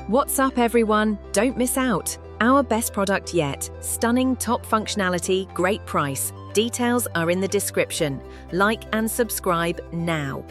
What's up, everyone? Don't miss out. Our best product yet. Stunning top functionality, great price. Details are in the description. Like and subscribe now.